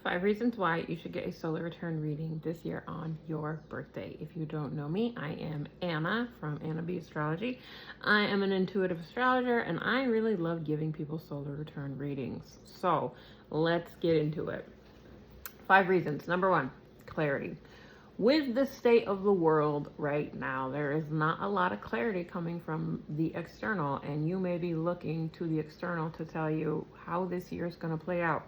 5 reasons why you should get a solar return reading this year on your birthday. If you don't know me, I am Anna from Anna B Astrology. I am an intuitive astrologer and I really love giving people solar return readings. So let's get into it. 5 reasons. Number 1, clarity. With the state of the world right now, there is not a lot of clarity coming from the external, and you may be looking to the external to tell you how this year is going to play out.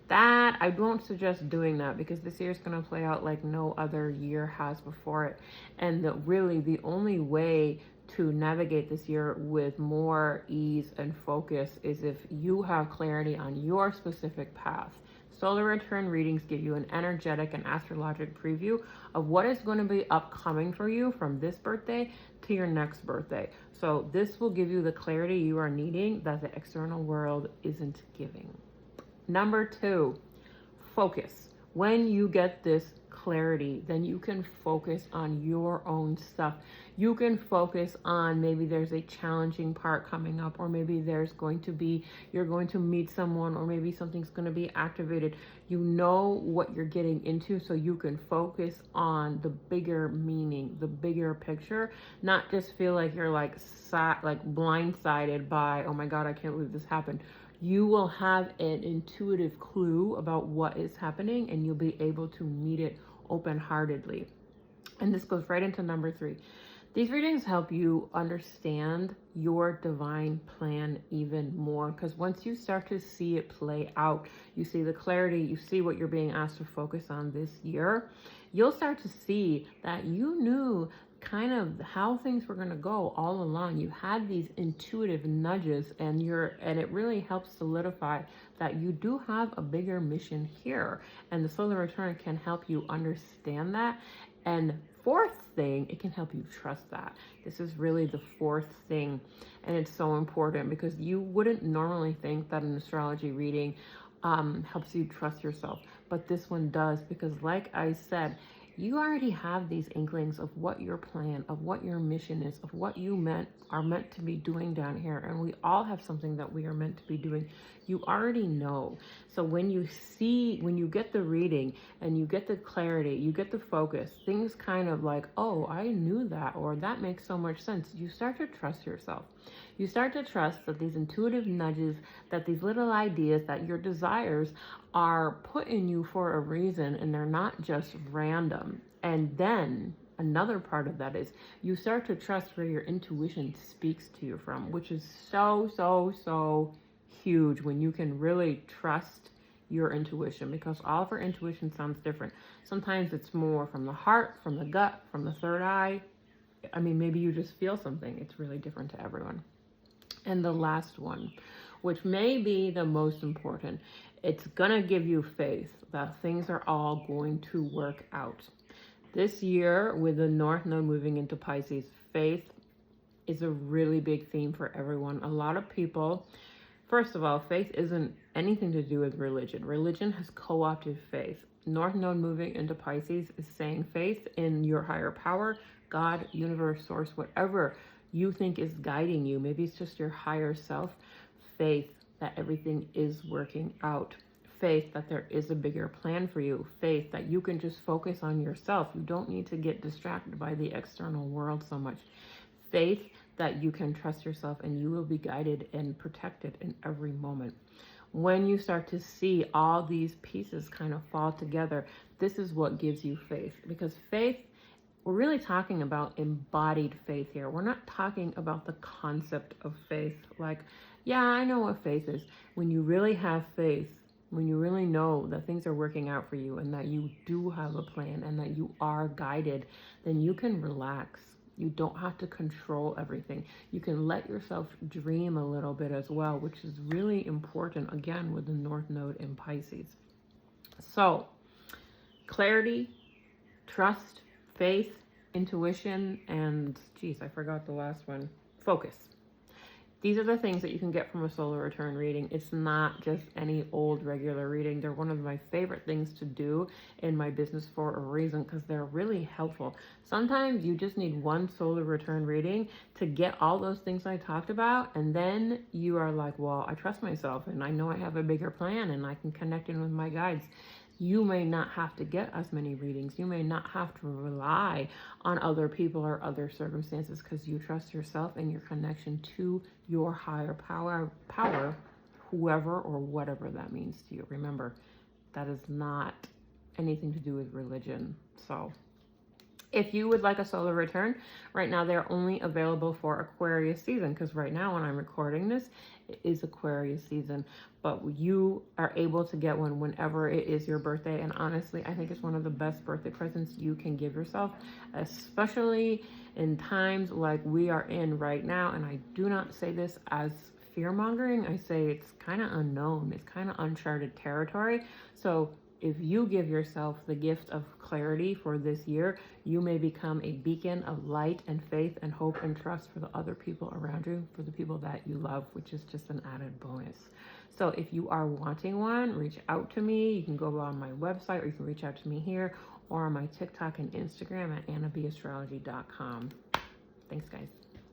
That I don't suggest doing that, because this year is going to play out like no other year has before it. And really the only way to navigate this year with more ease and focus is if you have clarity on your specific path. Solar return readings give you an energetic and astrological preview of what is going to be upcoming for you from this birthday to your next birthday. So this will give you the clarity you are needing that the external world isn't giving. Number 2, focus. When you get this clarity, then you can focus on your own stuff. You can focus on, maybe there's a challenging part coming up, or maybe you're going to meet someone, or maybe something's going to be activated. You know what you're getting into, so you can focus on the bigger meaning, the bigger picture, not just feel like you're like blindsided by, oh my God, I can't believe this happened. You will have an intuitive clue about what is happening, and you'll be able to meet it open-heartedly. And this goes right into number 3. These readings help you understand your divine plan even more, because once you start to see it play out, you see the clarity, you see what you're being asked to focus on this year, you'll start to see that you knew kind of how things were going to go all along. You had these intuitive nudges, and it really helps solidify that you do have a bigger mission here, and the solar return can help you understand that. And 4th thing, it can help you trust that. This is really the 4th thing, and it's so important because you wouldn't normally think that an astrology reading helps you trust yourself, but this one does, because like I said, you already have these inklings of what your plan, of what your mission is, of what you are meant to be doing down here. And we all have something that we are meant to be doing. You already know. So when you get the reading and you get the clarity, you get the focus, things kind of like, oh, I knew that, or that makes so much sense. You start to trust yourself. You start to trust that these intuitive nudges, that these little ideas, that your desires are put in you for a reason, and they're not just random. And then another part of that is you start to trust where your intuition speaks to you from, which is so huge when you can really trust your intuition, because all of our intuition sounds different. Sometimes it's more from the heart, from the gut, from the third eye. I mean, maybe you just feel something. It's really different to everyone. And the last one, which may be the most important, it's gonna give you faith that things are all going to work out. This year, with the North Node moving into Pisces, faith is a really big theme for everyone. A lot of people, first of all, faith isn't anything to do with religion. Religion has co-opted faith. North Node moving into Pisces is saying faith in your higher power, God, universe, source, whatever you think is guiding you. Maybe it's just your higher self. Faith that everything is working out. Faith that there is a bigger plan for you. Faith that you can just focus on yourself. You don't need to get distracted by the external world so much. Faith that you can trust yourself, and you will be guided and protected in every moment. When you start to see all these pieces kind of fall together, this is what gives you faith. Because faith, we're really talking about embodied faith here. We're not talking about the concept of faith. Like, yeah, I know what faith is. When you really have faith, when you really know that things are working out for you, and that you do have a plan, and that you are guided, then you can relax. You don't have to control everything. You can let yourself dream a little bit as well, which is really important, again, with the North Node in Pisces. So, clarity, trust, faith, intuition, and geez, I forgot the last one, focus. These are the things that you can get from a solar return reading. It's not just any old regular reading. They're one of my favorite things to do in my business for a reason, because they're really helpful. Sometimes you just need one solar return reading to get all those things I talked about, and then you are like, well, I trust myself, and I know I have a bigger plan, and I can connect in with my guides. You may not have to get as many readings. You may not have to rely on other people or other circumstances because you trust yourself and your connection to your higher power, whoever or whatever that means to you. Remember, that is not anything to do with religion. So if you would like a solar return, right now they're only available for Aquarius season, because right now when I'm recording this, it is Aquarius season, but you are able to get one whenever it is your birthday. And honestly, I think it's one of the best birthday presents you can give yourself, especially in times like we are in right now. And I do not say this as fear mongering. I say it's kind of unknown. It's kind of uncharted territory. So if you give yourself the gift of clarity for this year, you may become a beacon of light and faith and hope and trust for the other people around you, for the people that you love, which is just an added bonus. So if you are wanting one, reach out to me. You can go on my website, or you can reach out to me here or on my TikTok and Instagram at annabastrology.com. Thanks, guys.